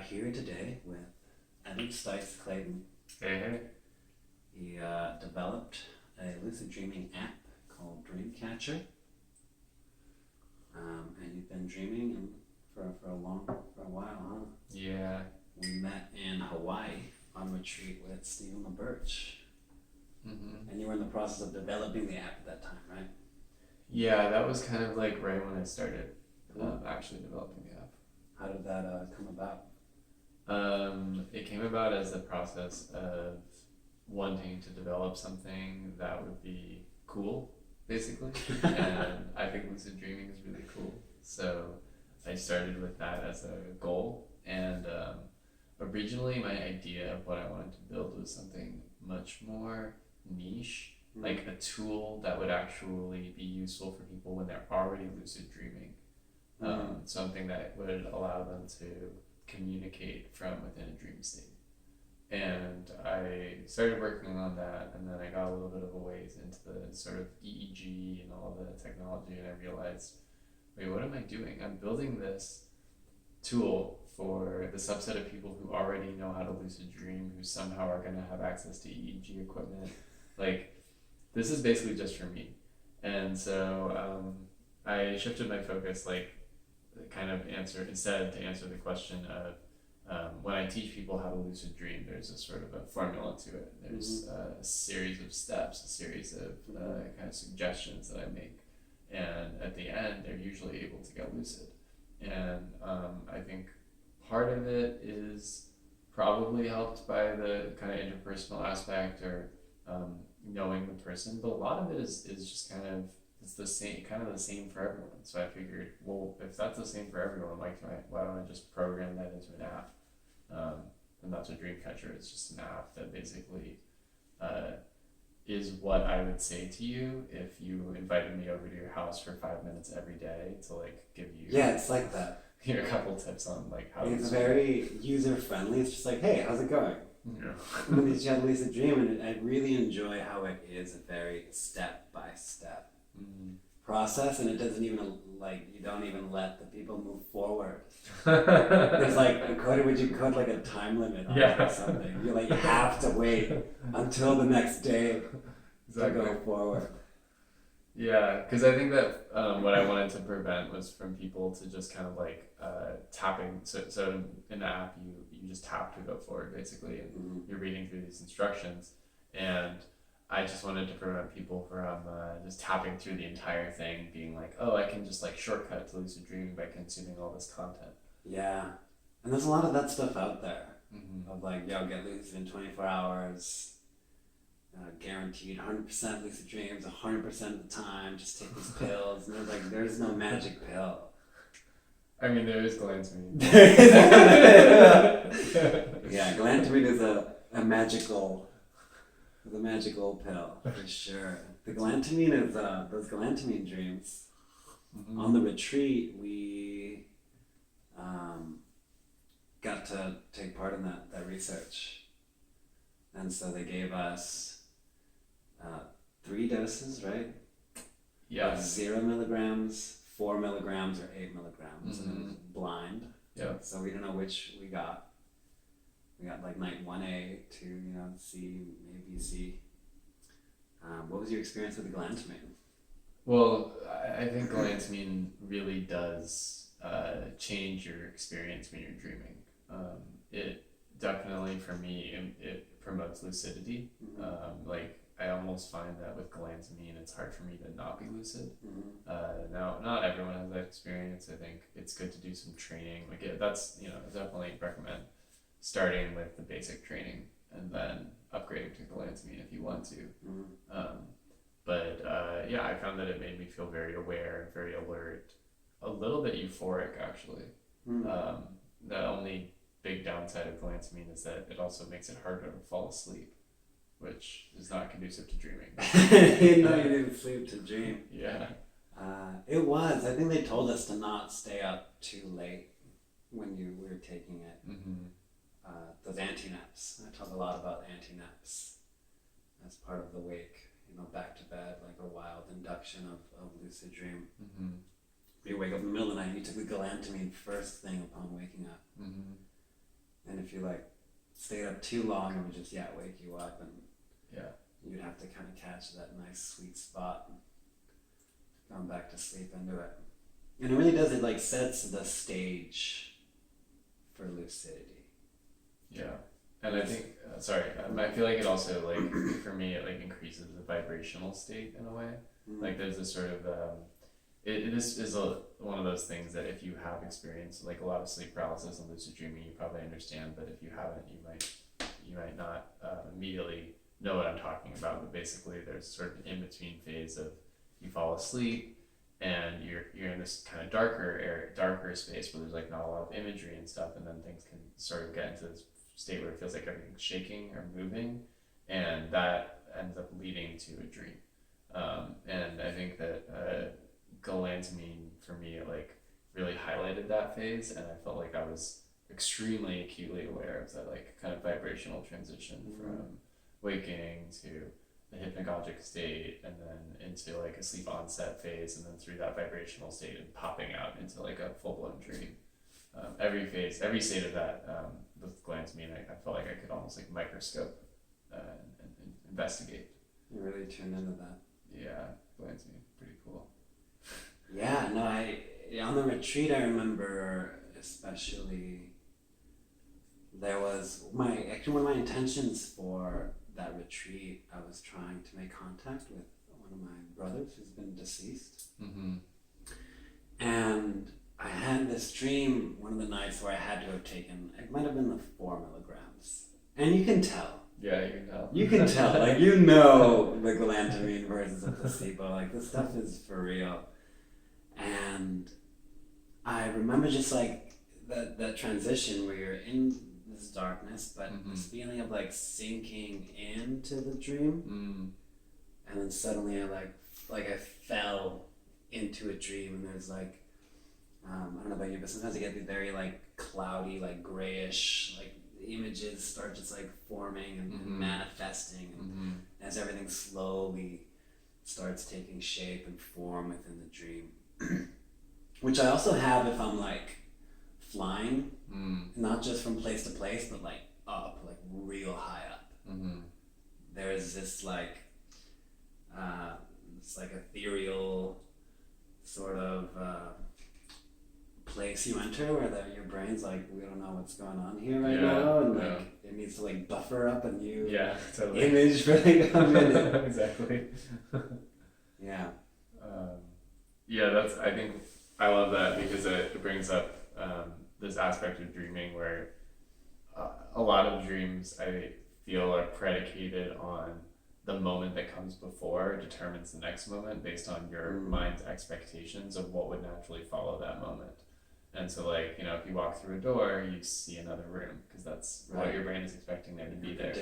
here today with Alej Stites-Clayton. Hey, hey. He developed a lucid dreaming app called Dreamcatcher. And you've been dreaming for a while, huh? Yeah. We met in Hawaii on retreat with Stephen LaBirch. Mm-hmm. And you were in the process of developing the app at that time, right? Yeah, that was kind of like right when I started actually developing the app. How did that come about? It came about as a process of wanting to develop something that would be cool, basically. And I think lucid dreaming is really cool. So I started with that as a goal. And originally my idea of what I wanted to build was something much more niche, like a tool that would actually be useful for people when they're already lucid dreaming. Something that would allow them to communicate from within a dream state. And I started working on that, and then I got a little bit of a ways into the sort of EEG and all the technology, and I realized, wait, what am I doing? I'm building this tool for the subset of people who already know how to lucid dream, who somehow are going to have access to EEG equipment. Like, this is basically just for me. And so I shifted my focus, like, instead to answer the question of, when I teach people how to lucid dream, there's a sort of a formula to it. There's a series of steps, a series of kind of suggestions that I make. And at the end, they're usually able to get lucid. And I think part of it is probably helped by the kind of interpersonal aspect or knowing the person, but a lot of it is just it's the same for everyone. So I figured, well, if that's the same for everyone, why don't I just program that into an app? And that's what Dreamcatcher is, just an app that basically is what I would say to you if you invited me over to your house for 5 minutes every day to like give you it's like that. Here a couple tips on like how it's very user friendly. It's just like, hey, how's it going? Yeah. When you have lucid dream, and I really enjoy how it is a very step by step process, and it doesn't even you don't even let the people move forward. There's would you put like a time limit on it or something? You have to wait until the next day to go forward. Yeah, because I think that what I wanted to prevent was from people to just kind of tapping. So in the app, you just tap to go forward, basically, and you're reading through these instructions. And I just wanted to prevent people from just tapping through the entire thing, being like, oh, I can just shortcut to lucid dreaming by consuming all this content. Yeah, and there's a lot of that stuff out there of get lucid in 24 hours. Guaranteed 100% lucid dreams 100% of the time, just take these pills, and there's no magic pill. I mean, there is galantamine. Yeah, galantamine is a magical pill for sure. The galantamine is those galantamine dreams. On the retreat, we got to take part in that research, and so they gave us 3 doses, right? Yeah. 0 milligrams, 4 milligrams, or 8 milligrams, and it was blind. Yeah. So we don't know which we got. We got night 1A, 2, C, maybe C. What was your experience with the galantamine? Well, I think galantamine really does change your experience when you're dreaming. It definitely, for me, it promotes lucidity. I almost find that with galantamine, it's hard for me to not be lucid. Now, not everyone has that experience. I think it's good to do some training. That's, I definitely recommend starting with the basic training and then upgrading to galantamine if you want to. I found that it made me feel very aware, very alert, a little bit euphoric, actually. The only big downside of galantamine is that it also makes it harder to fall asleep, which is not conducive to dreaming. You didn't sleep to dream. Yeah. It was. I think they told us to not stay up too late when you were taking it. Those anti-naps. I talk a lot about anti-naps as part of the wake. Back to bed, a wild induction of lucid dream. You wake up in the middle of the night, you took the galantamine first thing upon waking up. And if you like stayed up too long, it would just wake you up, and you'd have to kind of catch that nice sweet spot and going back to sleep into it. And it really does, it like sets the stage for lucidity. Yeah. And I think, I feel like it also, like, for me, it like increases the vibrational state in a way. Like there's this sort of, this is one of those things that if you have experienced like a lot of sleep paralysis and lucid dreaming, you probably understand, but if you haven't, you might not immediately know what I'm talking about. But basically there's sort of an in-between phase of you fall asleep and you're in this kind of darker space where there's like not a lot of imagery and stuff, and then things can sort of get into this state where it feels like everything's shaking or moving, and that ends up leading to a dream. And I think that galantamine for me, it like really highlighted that phase, and I felt like I was extremely acutely aware of that like kind of vibrational transition from waking to the hypnagogic state, and then into like a sleep onset phase, and then through that vibrational state and popping out into like a full-blown dream. Every state of that, with galantamine, I felt like I could almost like microscope and investigate. You really tuned into that. Yeah, galantamine, pretty cool. Yeah, no, on the retreat I remember especially, there was one of my intentions for that retreat, I was trying to make contact with one of my brothers who's been deceased. And I had this dream one of the nights where I had to have taken, it might have been the 4 milligrams. And you can tell. Yeah, you can tell. You can tell, like you know the galantamine versus a placebo, like this stuff is for real. And I remember just like that transition where you're in this darkness, but this feeling of like sinking into the dream, and then suddenly I fell into a dream, and there's like I don't know about you, but sometimes I get these very like cloudy, like grayish, like images start just like forming and manifesting, and as everything slowly starts taking shape and form within the dream. Which I also have if I'm like flying, not just from place to place, but like up, like real high up. There's this like ethereal sort of place you enter where your brain's like, we don't know what's going on here right now, and like it needs to like buffer up a new image for like a minute. Exactly. Yeah. I think I love that because it brings up this aspect of dreaming where a lot of dreams I feel are predicated on the moment that comes before determines the next moment based on your mind's expectations of what would naturally follow that moment. And so like, if you walk through a door, you see another room because that's what your brain is expecting there to be there.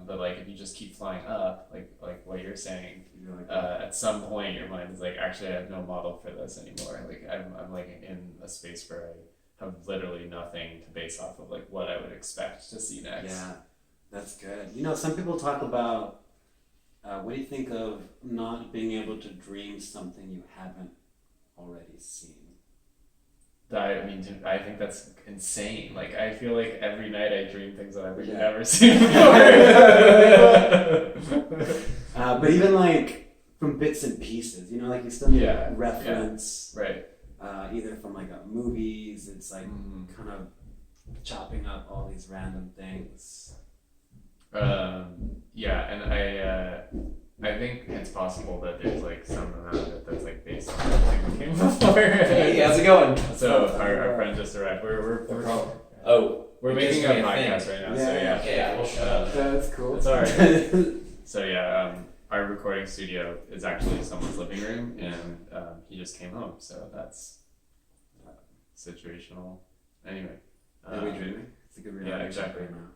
But like if you just keep flying up, like what you're saying, at some point your mind is like, actually I have no model for this anymore. Like I'm like in a space where I have literally nothing to base off of like what I would expect to see next. Yeah, that's good. Some people talk about, what do you think of not being able to dream something you haven't already seen? I think that's insane. Like, I feel like every night I dream things that I've never seen before. But even like from bits and pieces, like you still need reference, right? Either from like movies, it's like kind of chopping up all these random things. I think it's possible that there's like some amount of it that's like based on something that came before. Hey, how's it going? So our friend just arrived. We're making a podcast right now. That's cool. It's alright. So our recording studio is actually someone's living room, and he just came home. So that's situational. Anyway, are we dreaming? It's a good reality. Yeah, exactly. Right now.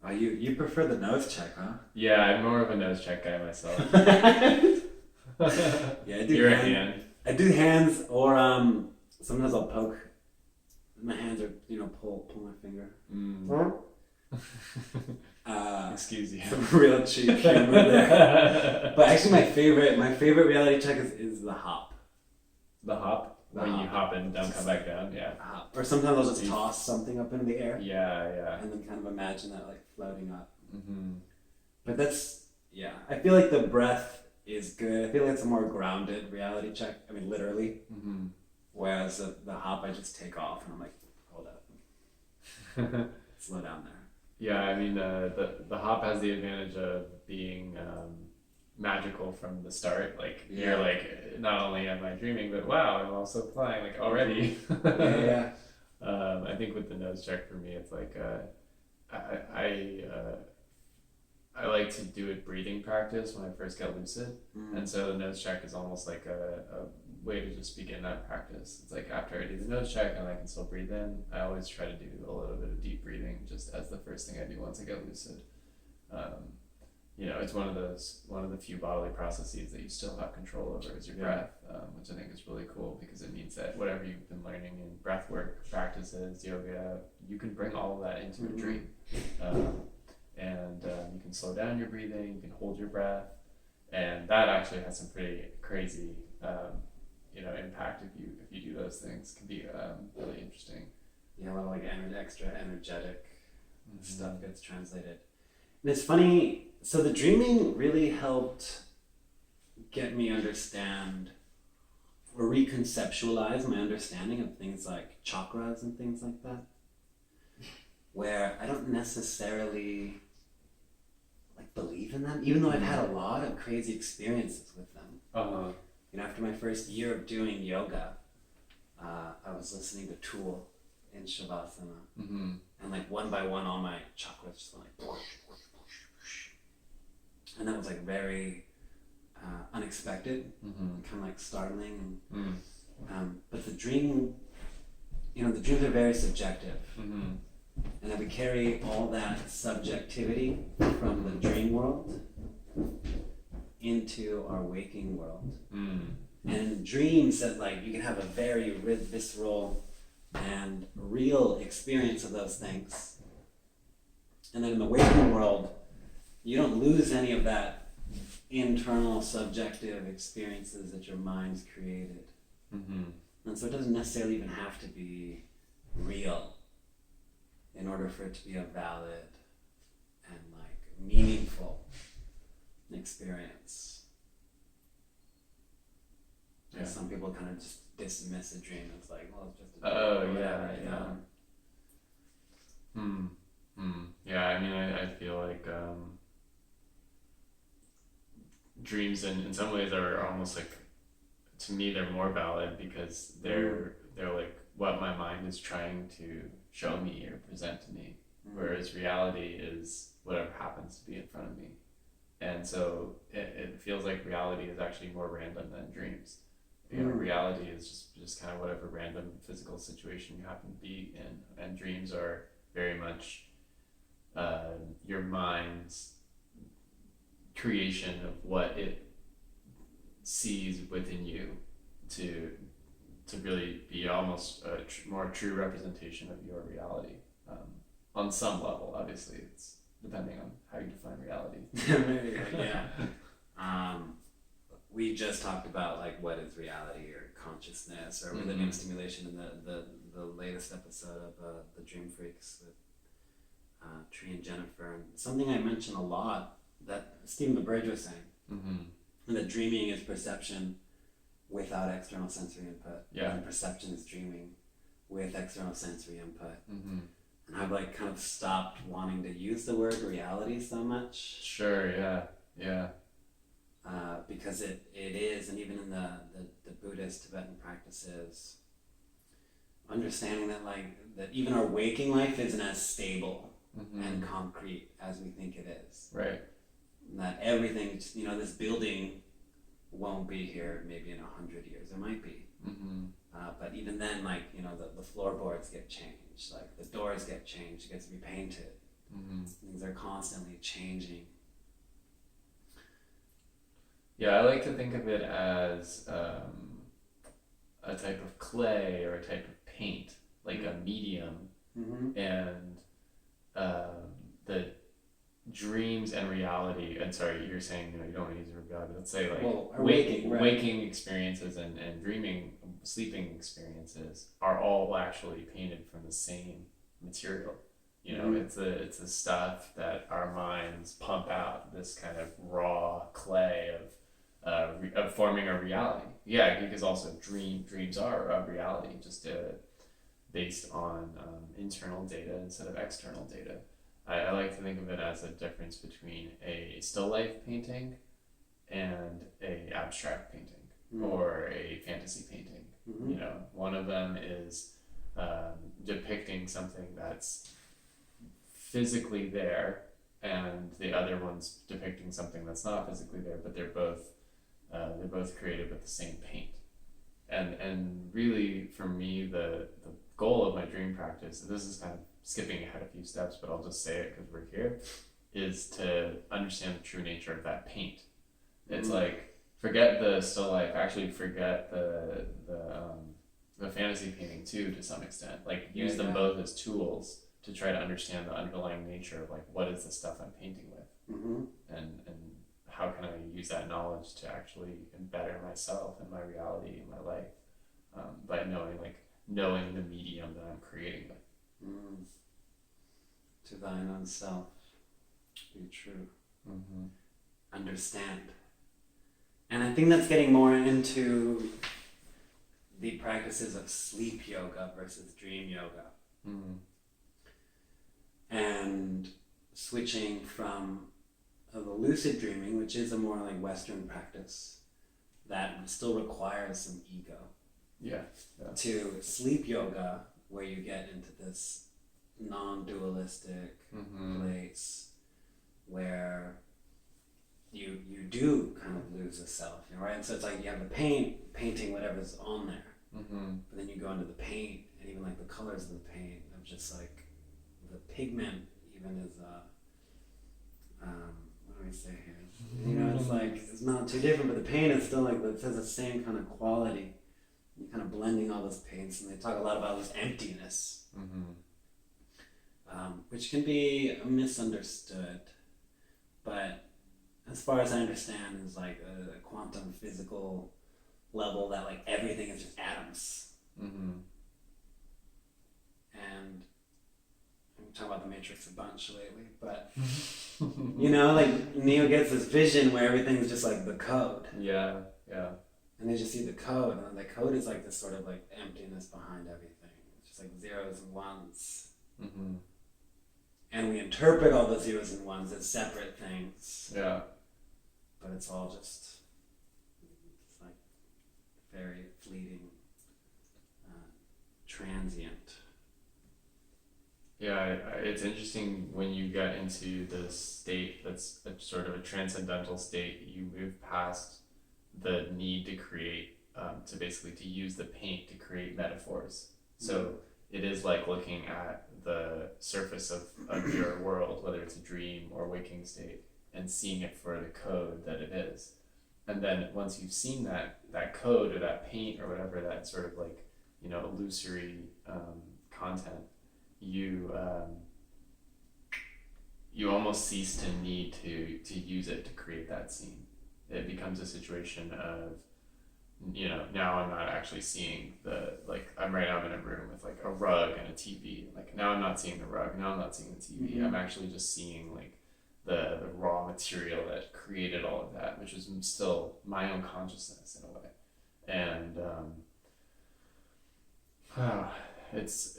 Oh, you prefer the nose check, huh? Yeah, I'm more of a nose check guy myself. I do. You're a hand. I do hands, or sometimes I'll poke. My hands are, pull my finger. Excuse you. Some real cheap humor there. But actually, my favorite reality check is the hop. The hop? when you hop in, down, come back down. Yeah. Or sometimes I'll just toss something up into the air. Yeah. And then kind of imagine that like floating up. Mm-hmm. But that's, yeah. I feel like the breath is good. I feel like it's a more grounded reality check. I mean, literally. Mm-hmm. Whereas the hop, I just take off and I'm like, hold up. Slow down there. Yeah, I mean, the hop has the advantage of being magical from the start. Like, you're like, not only am I dreaming, but wow, I'm also flying, like, already. Yeah. I think with the nose check for me, it's like, I like to do it breathing practice when I first get lucid. And so the nose check is almost like a way to just begin that practice. It's like after I do the nose check and I can still breathe in, I always try to do a little bit of deep breathing just as the first thing I do once I get lucid. You know, it's one of the few bodily processes that you still have control over is your breath, which I think is really cool because it means that whatever you've been learning in breath work practices, yoga, you can bring all of that into a dream. And you can slow down your breathing, you can hold your breath, and that actually has some pretty crazy impact if you do those things. Can be really interesting. Yeah, a lot of like extra energetic stuff gets translated. And it's funny, so the dreaming really helped get me understand or reconceptualize my understanding of things like chakras and things like that, where I don't necessarily like believe in them, even though I've had a lot of crazy experiences with them. You know, after my first year of doing yoga, I was listening to Tool in Shavasana, and like one by one, all my chakras just went like whoosh, whoosh, whoosh, whoosh. And that was like very unexpected, kind of like startling. But the dream, you know, the dreams are very subjective, and that we carry all that subjectivity from the dream world into our waking world. And dreams that like you can have a very visceral and real experience of those things, and then in the waking world you don't lose any of that internal subjective experiences that your mind's created. And so it doesn't necessarily even have to be real in order for it to be a valid and like meaningful experience. Yeah. Some people kind of just dismiss a dream as like, well, it's just a dream. Yeah, I mean, I feel like dreams in some ways are almost like, to me, they're more valid because they're like what my mind is trying to show me or present to me, whereas reality is whatever happens to be in front of me. And so it feels like reality is actually more random than dreams. You know, reality is just kind of whatever random physical situation you happen to be in, and dreams are very much your mind's creation of what it sees within you to really be almost a more true representation of your reality. On some level, obviously, it's depending on how you define reality. We just talked about like what is reality or consciousness or rhythm stimulation in the latest episode of the Dream Freaks with Tree and Jennifer. And something I mentioned a lot that Stephen LaBridge was saying, that dreaming is perception without external sensory input, and perception is dreaming with external sensory input. And I've like kind of stopped wanting to use the word reality so much. Sure, yeah. Because it is, and even in the Buddhist Tibetan practices, understanding that like that even our waking life isn't as stable and concrete as we think it is. Right. And that everything, you know, this building won't be here maybe in 100 years. It might be. But even then, like, you know, the floorboards get changed, like the doors get changed, it gets repainted. Things are constantly changing. Yeah, I like to think of it as a type of clay or a type of paint, like a medium, and dreams and reality, and sorry, you're saying, you don't want to use the word reality, let's say like Well, waking, right. waking experiences and dreaming, sleeping experiences are all actually painted from the same material. It's the stuff that our minds pump out, this kind of raw clay of forming a reality. Yeah, because also dreams are a reality, just based on internal data instead of external data. I like to think of it as a difference between a still life painting and a abstract painting or a fantasy painting. One of them is depicting something that's physically there, and the other one's depicting something that's not physically there, but they're both created with the same paint. And really, for me, the goal of my dream practice, and this is kind of skipping ahead a few steps, but I'll just say it because we're here, is to understand the true nature of that paint. It's like, forget the still life, actually forget the fantasy painting too, to some extent. Like, use them both as tools to try to understand the underlying nature of like, what is the stuff I'm painting with, and how can I use that knowledge to actually better myself and my reality and my life, by knowing the medium that I'm creating with. To thine own self be true. Understand. And I think that's getting more into the practices of sleep yoga versus dream yoga. And switching from the lucid dreaming, which is a more like Western practice that still requires some ego, to sleep yoga, where you get into this non-dualistic place where you do kind of lose a self, right? And so it's like you have the painting whatever's on there, but then you go into the paint, and even like the colors of the paint of just like the pigment even is what do we say here? It's like it's not too different, but the paint is still like it has the same kind of quality. You're kind of blending all those paints, and they talk a lot about this emptiness, which can be misunderstood, but as far as I understand, is like a quantum physical level that like everything is just atoms. And I'm talking about the Matrix a bunch lately, but like Neo gets this vision where everything's just like the code. Yeah. And they just see the code, and then the code is like this sort of like emptiness behind everything. It's just like zeros and ones. And we interpret all the zeros and ones as separate things. Yeah. But it's all just, it's like very fleeting, transient. Yeah, it's interesting when you get into the state that's a sort of a transcendental state. You move past the need to create, to use the paint to create metaphors. So it is like looking at the surface of your world, whether it's a dream or waking state, and seeing it for the code that it is. And then once you've seen that code or that paint or whatever, that sort of like, illusory content, you almost cease to need to use it to create that scene. It becomes a situation of, now I'm not actually seeing I'm in a room with like a rug and a TV. Like, now I'm not seeing the rug, now I'm not seeing the TV. I'm actually just seeing like the raw material that created all of that, which is still my own consciousness in a way. And it's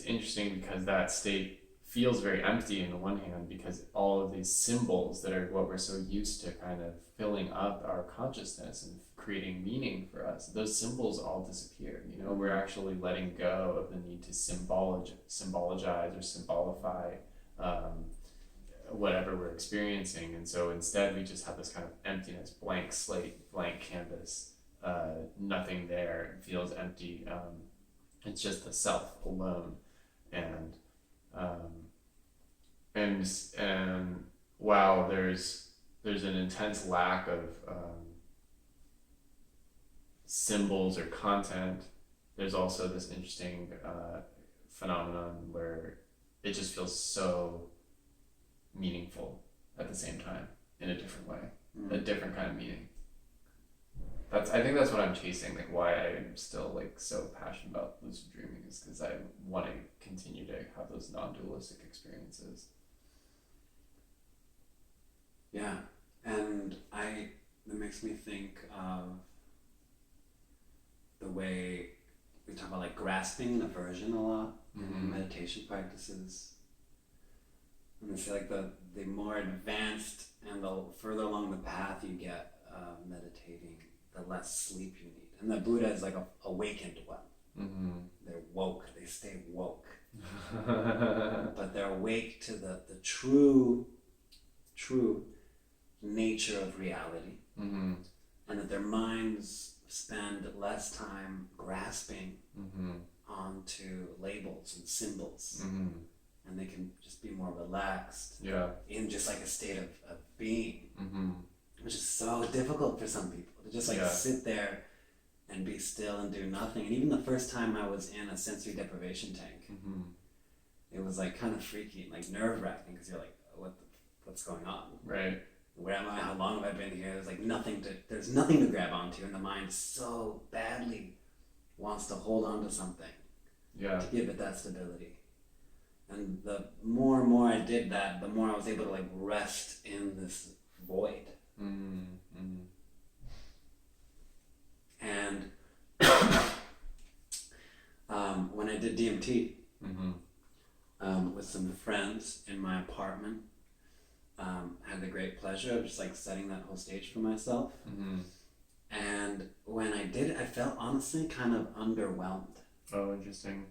interesting because that state feels very empty on the one hand, because all of these symbols that are what we're so used to kind of filling up our consciousness and creating meaning for us, those symbols all disappear. We're actually letting go of the need to symbologize or symbolify whatever we're experiencing. And so instead we just have this kind of emptiness, blank slate, blank canvas, nothing there. It feels empty. It's just the self alone. And wow, there's an intense lack of symbols or content. There's also this interesting phenomenon where it just feels so meaningful at the same time in a different way, a different kind of meaning. I think that's what I'm chasing, like why I'm still like so passionate about lucid dreaming is because I want to continue to have those non-dualistic experiences. Yeah, and that makes me think of the way we talk about like grasping and aversion a lot in meditation practices. And it's like the more advanced and the further along the path you get meditating, the less sleep you need. And the Buddha is like a awakened one. They're woke, they stay woke. But they're awake to the true nature of reality. And that their minds spend less time grasping onto labels and symbols. And they can just be more relaxed in just like a state of being, which is so difficult for some people to just like sit there and be still and do nothing. And even the first time I was in a sensory deprivation tank, it was like kind of freaky, like nerve-wracking, because you're like, what's going on? Right. Where am I? How long have I been here? There's like there's nothing to grab onto, and the mind so badly wants to hold on to something to give it that stability. And the more and more I did that, the more I was able to like rest in this void. And when I did DMT with some friends in my apartment, I had the great pleasure of just like setting that whole stage for myself. And when I did it, I felt honestly kind of underwhelmed. Oh, interesting.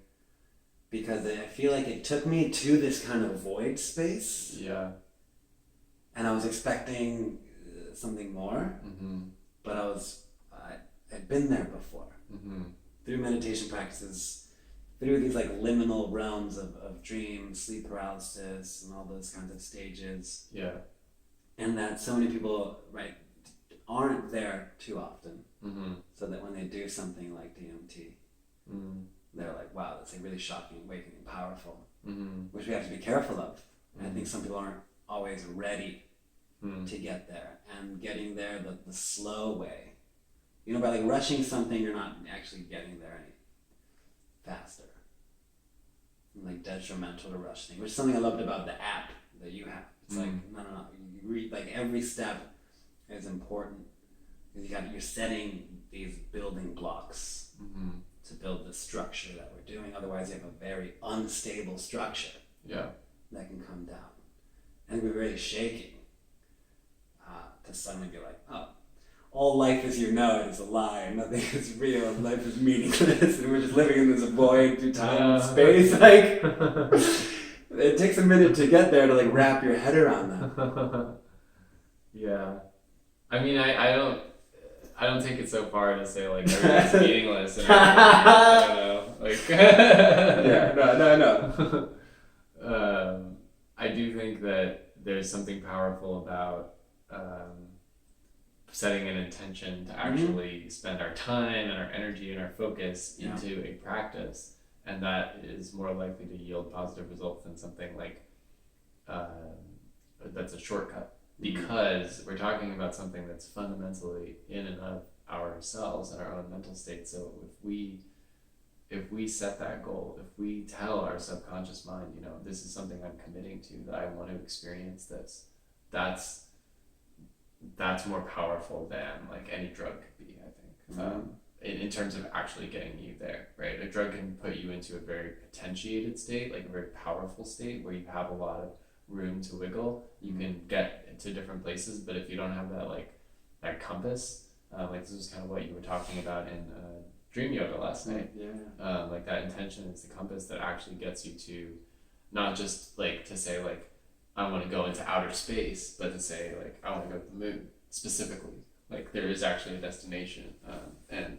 Because I feel like it took me to this kind of void space. Yeah. And I was expecting something more, but I'd been there before. Through meditation practices, through these like liminal realms of dreams, sleep paralysis, and all those kinds of stages. Yeah. And that so many people, right, aren't there too often. So that when they do something like DMT, they're like, wow, that's like really shocking, awakening, and powerful, which we have to be careful of. And I think some people aren't always ready to get there, and getting there the slow way. You know, by like rushing something, you're not actually getting there any faster. And like detrimental to rush things, which is something I loved about the app that you have. It's like, no. You read, like every step is important, because you're setting these building blocks to build the structure that we're doing. Otherwise, you have a very unstable structure that can come down. And it can be very shaking to suddenly be like, oh, all life as you know it is a lie, and nothing is real, and life is meaningless, and we're just living in this void through time and space. Like, it takes a minute to get there to like wrap your head around that. Yeah. I mean, I don't take it so far to say like everything's meaningless and I don't know. Like no. I do think that there's something powerful about setting an intention to actually spend our time and our energy and our focus into a practice, and that is more likely to yield positive results than something like that's a shortcut, because we're talking about something that's fundamentally in and of ourselves and our own mental state. So if we set that goal, if we tell our subconscious mind, you know, this is something I'm committing to, that I want to experience this, that's more powerful than like any drug could be, I think. In terms of actually getting you there, right? A drug can put you into a very potentiated state, like a very powerful state where you have a lot of room to wiggle. You can get to different places, but if you don't have that like that compass, like this is kind of what you were talking about in Dream Yoga last night. Like that intention is the compass that actually gets you to not just like to say like I want to go into outer space, but to say like I want to go to the moon specifically. Like there is actually a destination, and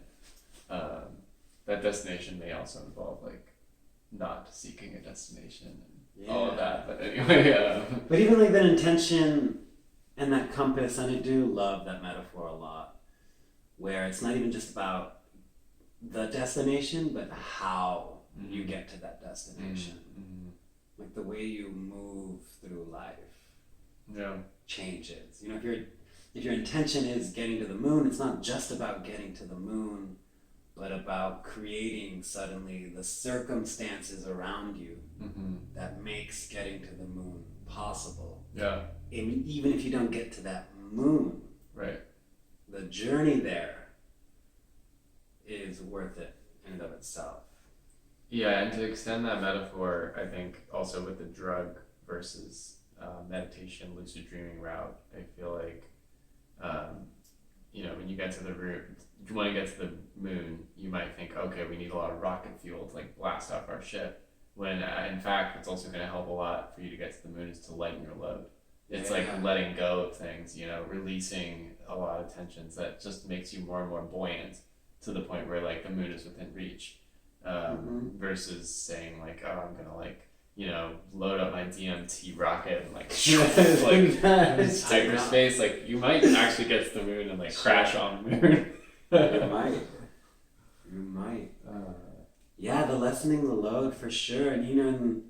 that destination may also involve like not seeking a destination and all of that. But anyway, but even like that intention and that compass, and I do love that metaphor a lot, where it's not even just about the destination, but how you get to that destination. Like the way you move through life changes. If your intention is getting to the moon, it's not just about getting to the moon, but about creating suddenly the circumstances around you that makes getting to the moon possible. Yeah. Even if you don't get to that moon, right, the journey there is worth it in and of itself. Yeah, and to extend that metaphor, I think also with the drug versus meditation, lucid dreaming route, I feel like, when you get to the room, if you want to get to the moon, you might think, okay, we need a lot of rocket fuel to like blast off our ship. When in fact, it's also going to help a lot for you to get to the moon is to lighten your load. It's like letting go of things, releasing a lot of tensions that just makes you more and more buoyant to the point where like the moon is within reach. Versus saying like, oh, I'm gonna like, load up my DMT rocket and like hyperspace. Like you might actually get to the moon and like crash on the moon. You might. Yeah, the lessening the load for sure. And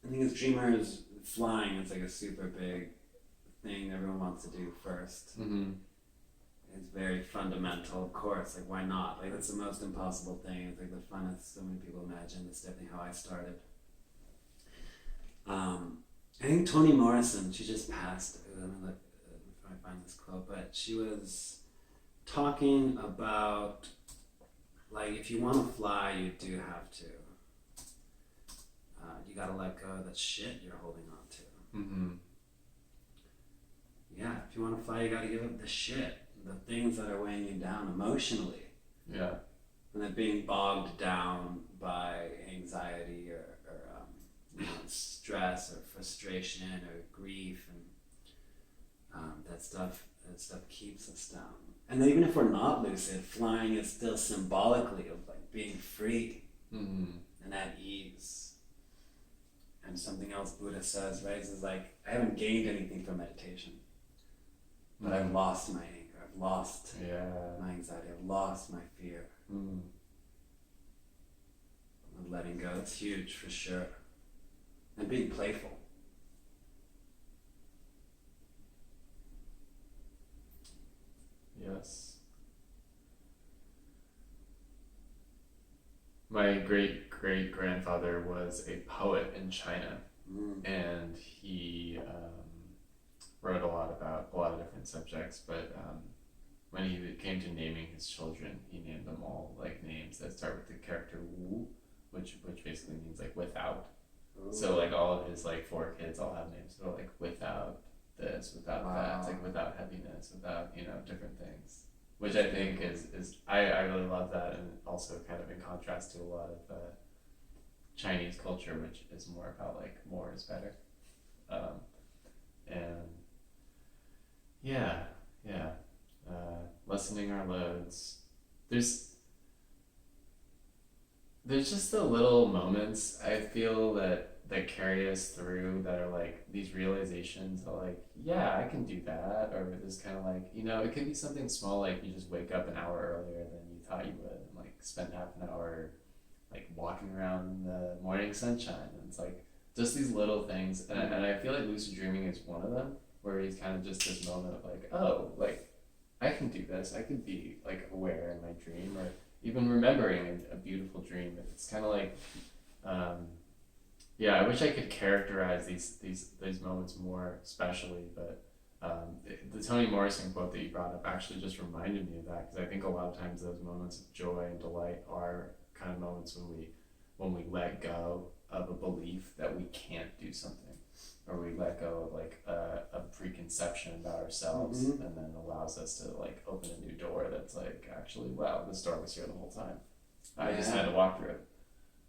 I think as dreamers, flying is like a super big thing everyone wants to do first. It's very fundamental, of course. Like, why not? Like, that's the most impossible thing. It's like the funnest so many people imagine. That's definitely how I started. I think Toni Morrison, she just passed. Let me look if I find this quote, but she was talking about, like, if you want to fly, you do have to. You gotta let go of the shit you're holding on to. Yeah, if you want to fly, you gotta give up the shit. The things that are weighing you down emotionally. Yeah. And they're being bogged down by anxiety or stress or frustration or grief, and that stuff keeps us down. And then even if we're not lucid, flying is still symbolically of like being free and at ease. And something else Buddha says, right, is like, I haven't gained anything from meditation, but I've lost my anger. I've lost my anxiety. I've lost my fear. And letting go, it's huge for sure. And being playful. Yes. My great-great-grandfather was a poet in China, and he wrote a lot about a lot of different subjects, but when he came to naming his children, he named them all like names that start with the character Wu, which basically means like without. So like all of his like 4 kids all have names that are like without this, without that, it's like without heaviness, without different things, which I think is I really love that, and also kind of in contrast to a lot of Chinese culture, which is more about like more is better, and lessening our loads. There's just the little moments I feel that carry us through that are like these realizations that like, yeah, I can do that, or this kind of like, it could be something small, like you just wake up an hour earlier than you thought you would and like spend half an hour like walking around in the morning sunshine, and it's like just these little things, and I feel like lucid dreaming is one of them, where he's kind of just this moment of like, oh, like I can do this, I could be like aware in my dream, or even remembering a beautiful dream. It's kind of like, I wish I could characterize these moments more especially, but the Toni Morrison quote that you brought up actually just reminded me of that, because I think a lot of times those moments of joy and delight are kind of moments when we let go of a belief that we can't do something, or we let go of like a preconception about ourselves, and then allows us to like open a new door that's like, actually, wow, this door was here the whole time. I just had to walk through it.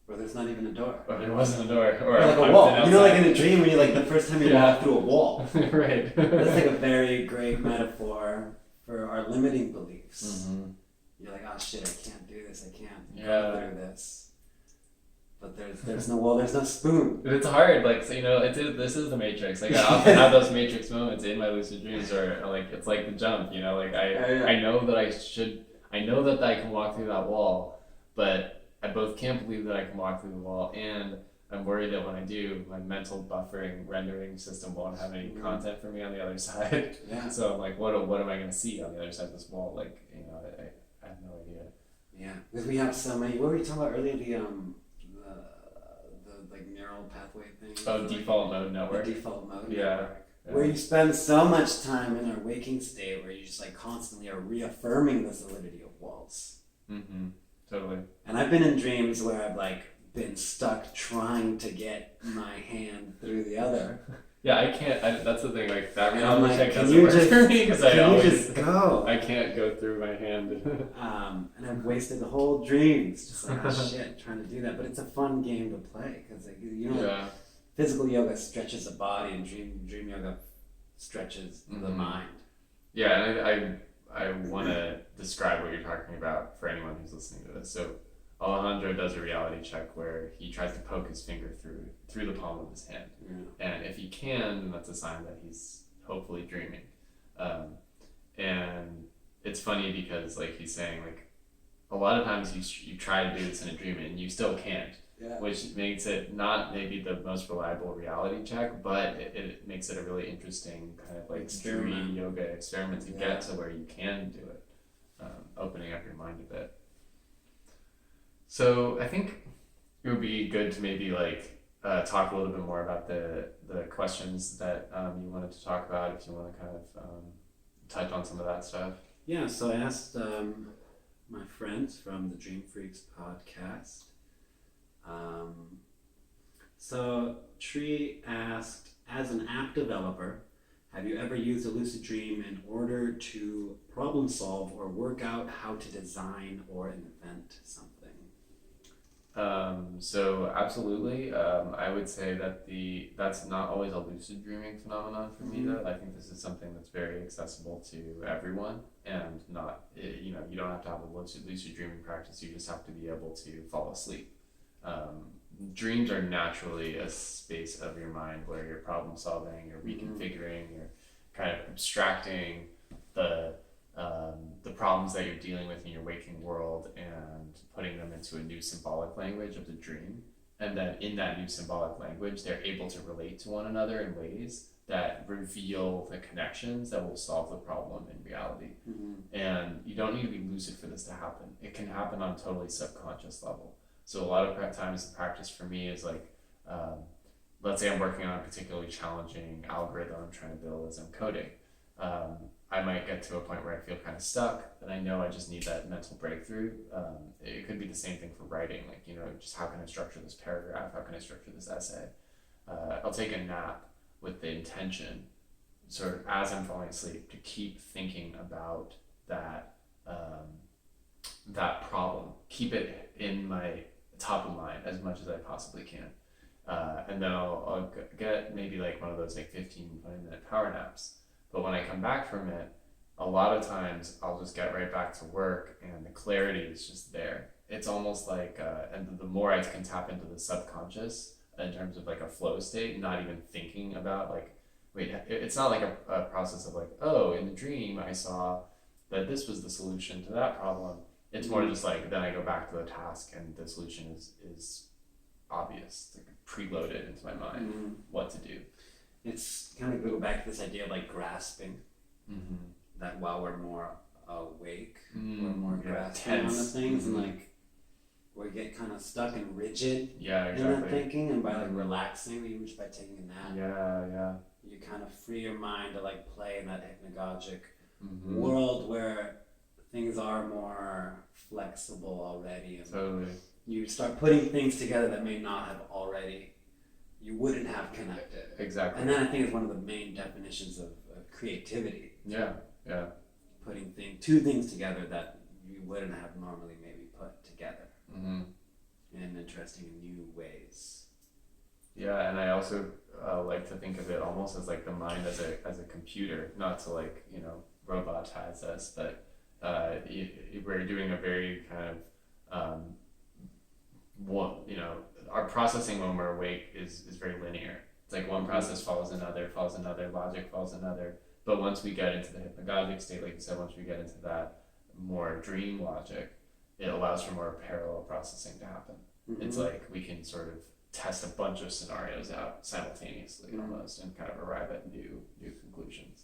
Or there's not even a door. Or there wasn't a door. Or like a wall. Like in a dream when you like the first time you walk through a wall. Right. That's like a very great metaphor for our limiting beliefs. You're like, oh shit, I can't do this, I can't go through this. But there's no wall, there's no spoon. It's hard, like, so this is the Matrix. Like I often have those Matrix moments in my lucid dreams, or like it's like the jump, like I know that I know that I can walk through that wall, but I both can't believe that I can walk through the wall, and I'm worried that when I do, my mental buffering rendering system won't have any content for me on the other side. Yeah. So I'm like, what am I going to see on the other side of this wall? Like, I have no idea. Yeah, because we have so many. What were you talking about earlier? The like neural pathway thing. Oh, default mode network. The default mode Yeah. network. Where you spend so much time in our waking state, where you just like constantly are reaffirming the solidity of walls. Mm-hmm. Totally. And I've been in dreams where I've like been stuck trying to get my hand through the other. Yeah, I can't. That's the thing. Like that And I'm reality like, check doesn't work for me because I always just go. I can't go through my hand. And I've wasted the whole dreams just like shit trying to do that. But it's a fun game to play because like Yeah. physical yoga stretches the body and dream yoga stretches the mind. Yeah, and I want to describe what you're talking about for anyone who's listening to this. So Alejandro does a reality check where he tries to poke his finger through the palm of his hand, and if he can, then that's a sign that he's hopefully dreaming. And it's funny because like he's saying like a lot of times you try to do this in a dream and you still can't. Yeah. Which makes it not maybe the most reliable reality check, but it makes it a really interesting kind of like dream yoga experiment to get to where you can do it, opening up your mind a bit. So I think it would be good to maybe like talk a little bit more about the questions that you wanted to talk about, if you want to kind of touch on some of that stuff. Yeah, so I asked my friends from the Dream Freaks podcast. So Tree asked, as an app developer, have you ever used a lucid dream in order to problem solve or work out how to design or invent something? So absolutely. I would say that that's not always a lucid dreaming phenomenon for me though. I think this is something that's very accessible to everyone and not, you don't have to have a lucid dreaming practice, you just have to be able to fall asleep. Dreams are naturally a space of your mind where you're problem solving, you're reconfiguring, you're kind of abstracting the problems that you're dealing with in your waking world and putting them into a new symbolic language of the dream. And then in that new symbolic language, they're able to relate to one another in ways that reveal the connections that will solve the problem in reality. And you don't need to be lucid for this to happen. It can happen on a totally subconscious level. So a lot of times the practice for me is like, let's say I'm working on a particularly challenging algorithm I'm trying to build as I'm coding. I might get to a point where I feel kind of stuck, and I know I just need that mental breakthrough. It could be the same thing for writing, like, just how can I structure this paragraph? How can I structure this essay? I'll take a nap with the intention, sort of as I'm falling asleep, to keep thinking about that problem, keep it in my top of mind as much as I possibly can. And then I'll get maybe like one of those like 15, 20-minute power naps. But when I come back from it, a lot of times I'll just get right back to work and the clarity is just there. It's almost like, and the more I can tap into the subconscious in terms of like a flow state, not even thinking about like, wait, it's not like a process of like, oh, in the dream I saw that this was the solution to that problem. It's more just like, then I go back to the task and the solution is obvious, like preloaded into my mind, what to do. It's kind of go back to this idea of like grasping, that while we're more awake, we're more grasping on the things, and like we get kind of stuck and rigid in that thinking, and by like relaxing, even just by taking a nap, you kind of free your mind to like play in that hypnagogic world where things are more flexible already, and you start putting things together that may not have already, you wouldn't have connected. Exactly. And then I think it's one of the main definitions of creativity. Yeah. Putting two things together that you wouldn't have normally maybe put together in interesting new ways. Yeah, and I also like to think of it almost as like the mind as a computer, not to like, robotize us, but we're doing a very kind of our processing when we're awake is very linear. It's like one process follows another, logic follows another. But once we get into the hypnagogic state, like you said, once we get into that more dream logic, it allows for more parallel processing to happen. It's like we can sort of test a bunch of scenarios out simultaneously almost and kind of arrive at new conclusions.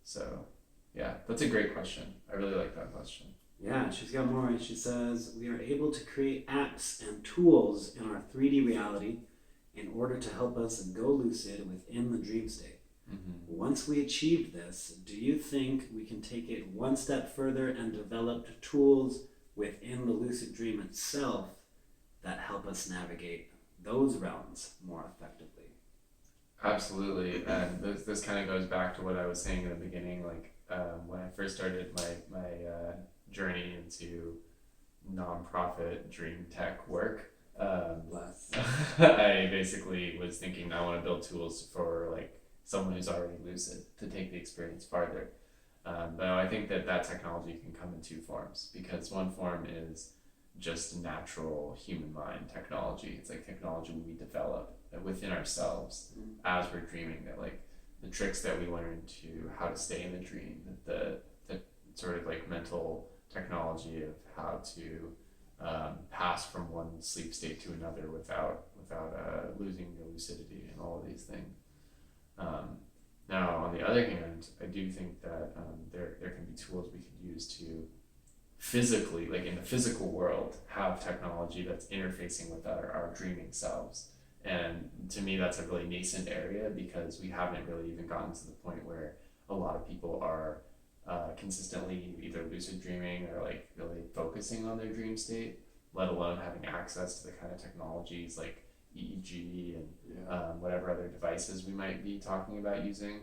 So yeah, that's a great question. I really like that question. Yeah, she's got more. She says, we are able to create apps and tools in our 3D reality in order to help us go lucid within the dream state. Once we achieved this, do you think we can take it one step further and develop tools within the lucid dream itself that help us navigate those realms more effectively? Absolutely, and this kind of goes back to what I was saying in the beginning. Like when I first started my journey into nonprofit dream tech work, I basically was thinking I want to build tools for like someone who's already lucid to take the experience farther. But I think that technology can come in two forms, because one form is just natural human mind technology. It's like technology we develop within ourselves as we're dreaming, that like the tricks that we learn to how to stay in the dream, the sort of like mental technology of how to pass from one sleep state to another without losing your lucidity and all of these things. Now, on the other hand, I do think that there can be tools we could use to physically, like in the physical world, have technology that's interfacing with our dreaming selves. And to me, that's a really nascent area, because we haven't really even gotten to the point where a lot of people are consistently either lucid dreaming or like really focusing on their dream state, let alone having access to the kind of technologies like EEG and whatever other devices we might be talking about using.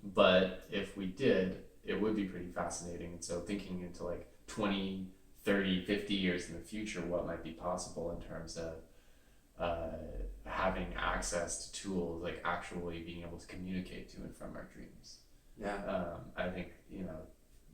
But if we did, it would be pretty fascinating. And so thinking into like 20, 30, 50 years in the future, what might be possible in terms of having access to tools, like actually being able to communicate to and from our dreams. I think,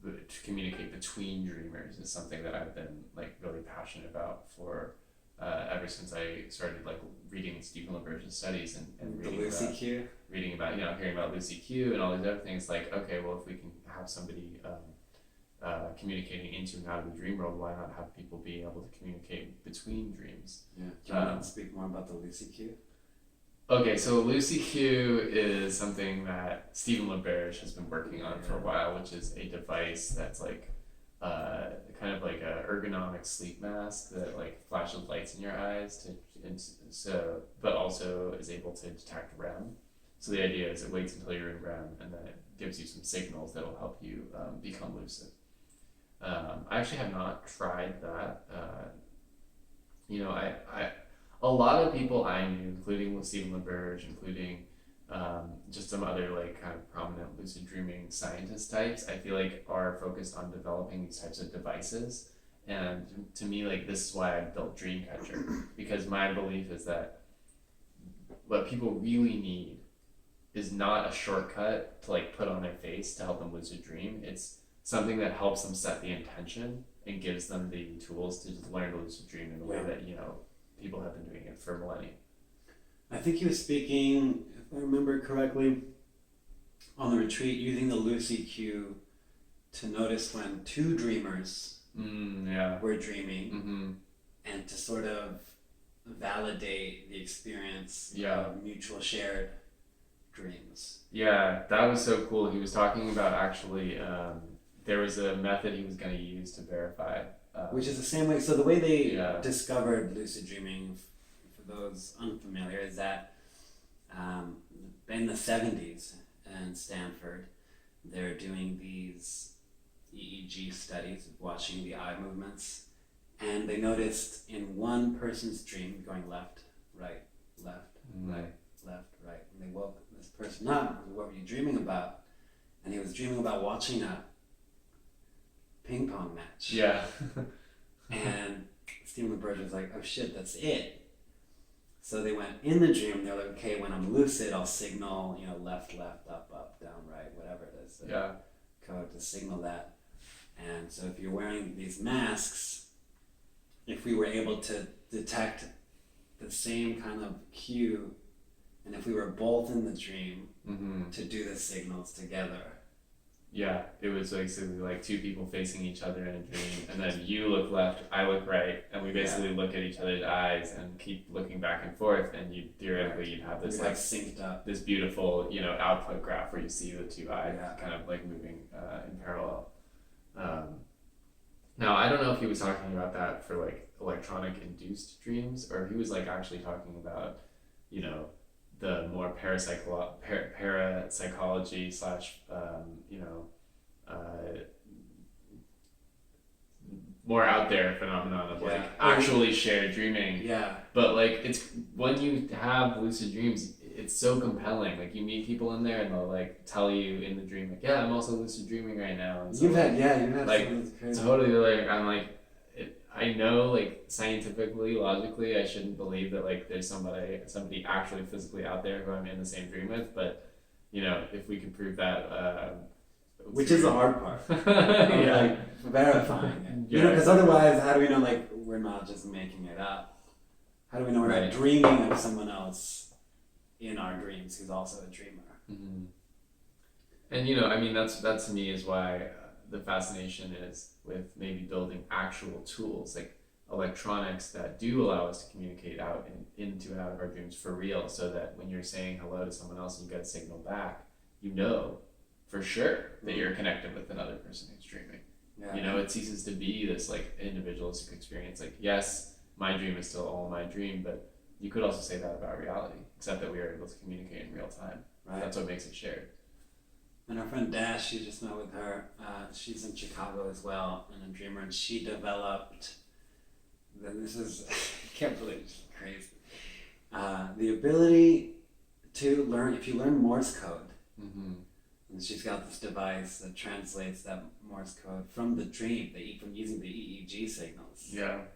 to communicate between dreamers is something that I've been like really passionate about for ever since I started like reading Stephen LaBerge's studies and the LUCI Q. Reading about, hearing about LUCI and all these other things. Like, okay, well, if we can have somebody communicating into and out of the dream world, why not have people be able to communicate between dreams? Do you want to speak more about the LUCI Q? Okay, so LUCI is something that Stephen LaBerge has been working on for a while, which is a device that's like kind of like a ergonomic sleep mask that like flashes lights in your eyes but also is able to detect REM. So the idea is it waits until you're in REM and then it gives you some signals that will help you become lucid. I actually have not tried that. A lot of people I knew, including with Stephen LaBerge, including just some other like kind of prominent lucid dreaming scientist types, I feel like are focused on developing these types of devices. And to me, like, this is why I built Dreamcatcher, because my belief is that what people really need is not a shortcut to like put on their face to help them lucid dream. It's something that helps them set the intention and gives them the tools to just learn to lucid dream in the way that people have been doing it for millennia. I think he was speaking, if I remember correctly, on the retreat using the LUCI Q to notice when two dreamers were dreaming, and to sort of validate the experience of mutual shared dreams. Yeah, that was so cool. He was talking about actually there was a method he was going to use to verify. Which is the same way, so the way they discovered lucid dreaming, for those unfamiliar, is that in the 70s in Stanford, they're doing these EEG studies of watching the eye movements, and they noticed in one person's dream going left, right, left, right, left, right, and they woke this person up. What were you dreaming about? And he was dreaming about watching a ping pong match. And Stephen LaBerge was like, oh shit, that's it. So they went in the dream, they're like, okay, when I'm lucid, I'll signal, left, left, up, down, right, whatever it is. Code to signal that. And so if you're wearing these masks, if we were able to detect the same kind of cue, and if we were both in the dream to do the signals together, yeah, it was basically like two people facing each other in a dream, and then you look left, I look right, and we basically look at each other's eyes and keep looking back and forth, and you theoretically you'd have this like synced up, this beautiful output graph where you see the two eyes kind of like moving in parallel. Now I don't know if he was talking about that for like electronic induced dreams, or if he was like actually talking about the more parapsychology slash more out there phenomenon of like actually shared dreaming. Yeah. But like it's when you have lucid dreams, it's so compelling. Like you meet people in there and they'll like tell you in the dream like, yeah, I'm also lucid dreaming right now. And so, you've had like crazy. totally like I'm like I know like scientifically, logically, I shouldn't believe that like there's somebody actually physically out there who I'm in the same dream with, but if we can prove that, which is the hard part, like verifying it. Yeah, because otherwise, how do we know like we're not just making it up? How do we know we're not dreaming of someone else in our dreams who's also a dreamer? Mm-hmm. And I mean that's to me is why the fascination is with maybe building actual tools like electronics that do allow us to communicate out and into and out of our dreams for real, so that when you're saying hello to someone else and you get a signal back, for sure that you're connected with another person who's dreaming. Yeah. It ceases to be this like individualistic experience. Like, yes, my dream is still all my dream, but you could also say that about reality, except that we are able to communicate in real time. Right. That's what makes it shared. And our friend Dash, you just met with her, she's in Chicago as well, and a dreamer, and she developed, this is, I can't believe it's crazy, the ability to learn, if you learn Morse code, and she's got this device that translates that Morse code from the dream, from using the EEG signals. Yeah.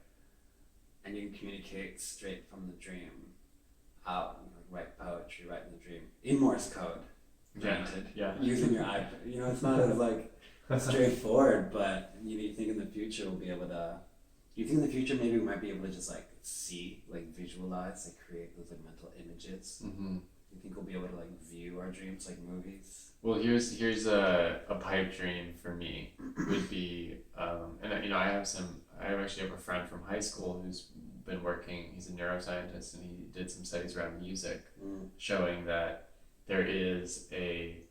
And you can communicate straight from the dream out, write poetry, write in the dream, in Morse code. Granted, using your iPad. It's not as like straightforward, but you think in the future we'll be able to. You think in the future maybe we might be able to just like see, like visualize, like create those like mental images. Mm-hmm. You think we'll be able to like view our dreams like movies? Well, here's a pipe dream for me would be, and I actually have a friend from high school who's been working. He's a neuroscientist and he did some studies around music, showing that there is a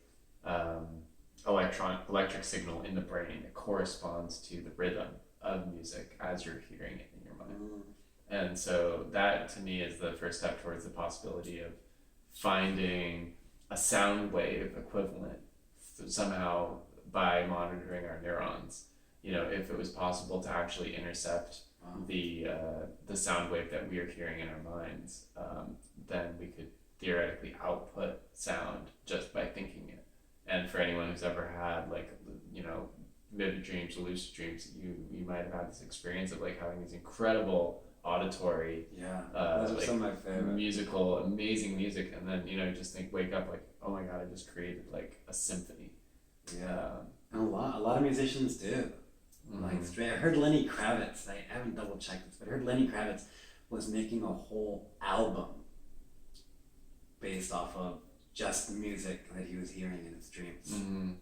electric signal in the brain that corresponds to the rhythm of music as you're hearing it in your mind. And so that to me is the first step towards the possibility of finding a sound wave equivalent somehow by monitoring our neurons. If it was possible to actually intercept the sound wave that we are hearing in our minds, then we could theoretically output sound just by thinking it. And for anyone who's ever had like vivid dreams or lucid dreams, you might have had this experience of like having these incredible auditory those are some of my favorite musical amazing music, and then just wake up like, oh my god, I just created like a symphony. And a lot of musicians do. Like straight, I heard Lenny Kravitz, I haven't double checked this, but I heard Lenny Kravitz was making a whole album based off of just the music that he was hearing in his dreams. Mm-hmm.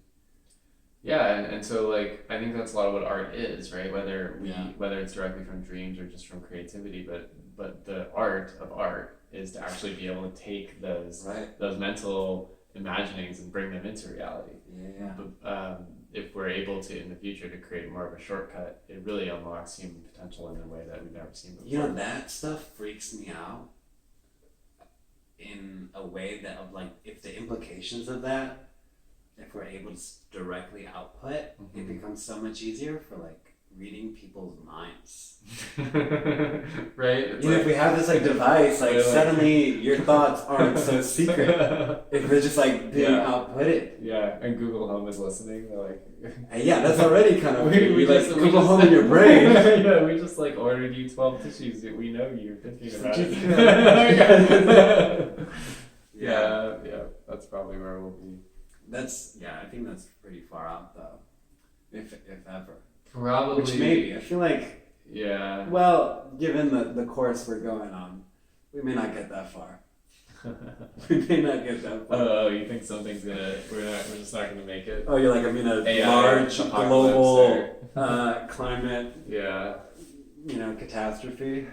Yeah, and so like I think that's a lot of what art is, right? Whether it's directly from dreams or just from creativity, but the art of art is to actually be able to take those mental imaginings and bring them into reality. Yeah. But if we're able to in the future to create more of a shortcut, it really unlocks human potential in a way that we've never seen before. That stuff freaks me out in a way that of like if the implications of that, if we're able to directly output, it becomes so much easier for like reading people's minds. Right? If we have this like device, like suddenly your thoughts aren't so secret. If they're just like being outputted. Yeah, and Google Home is listening. They're like, that's already kind of we like Google Home in your brain. Yeah, we just like ordered you 12 tissues. We know you're thinking about it. Yeah, that's probably where we'll be. I think that's pretty far out though, if ever. Probably. Which maybe, I feel like. Yeah. Well, given the course we're going on, we may not get that far. We may not get that far. Oh, you think something's gonna? We're just not gonna make it. Oh, you're like, I mean, a AI large apocalypse global climate, Yeah. catastrophe.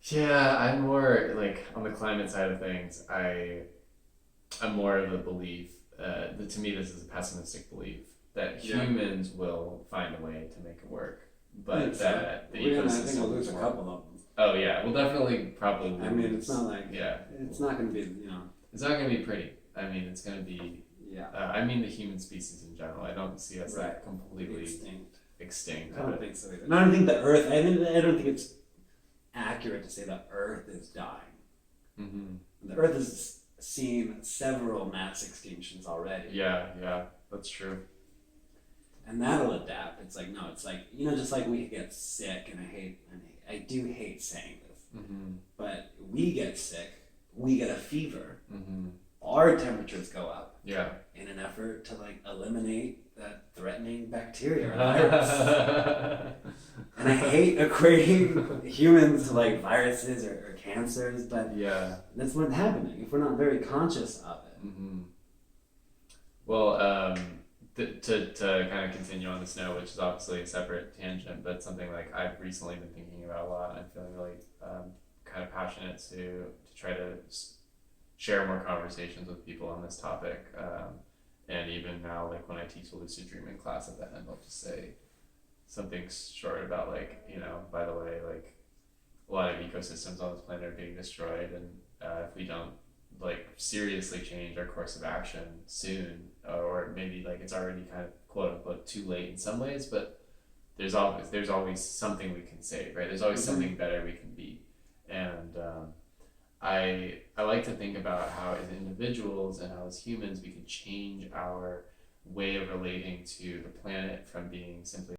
Yeah, I'm more like on the climate side of things. I'm more of the belief. To me, this is a pessimistic belief that Yeah. humans will find a way to make it work, I but think so. that the I think ecosystem. we'll lose a will- couple of them. Oh yeah, we'll definitely probably lose. I mean, it's not like, Yeah, it's not going to be, it's not gonna be pretty. I mean, it's gonna be. yeah, I mean, the human species in general. I don't see us like Right. completely extinct. extinct. I don't think so either. And I don't think the Earth, I don't think it's accurate to say the Earth is dying. Mm-hmm. The Earth has seen several mass extinctions already. Yeah, that's true. And that'll adapt. It's like, no, it's like, just like we get sick, and I do hate saying this, Mm-hmm. but we get sick, we get a fever, Mm-hmm. our temperatures go up Yeah. in an effort to like eliminate that threatening bacteria or virus. And I hate equating humans to like viruses or cancers, but Yeah. that's what's happening if we're not very conscious of it. Mm-hmm. Well, to kind of continue on this note, which is obviously a separate tangent, but something like I've recently been thinking about a lot. I'm feeling really kind of passionate to try to share more conversations with people on this topic. And even now, like when I teach a lucid dreaming class at the end, I'll just say something short about like, by the way, like a lot of ecosystems on this planet are being destroyed, and if we don't like seriously change our course of action soon, or maybe like it's already kind of quote unquote too late in some ways, but there's always something we can save, right? There's always something better we can be. And I like to think about how as individuals and how as humans we can change our way of relating to the planet from being simply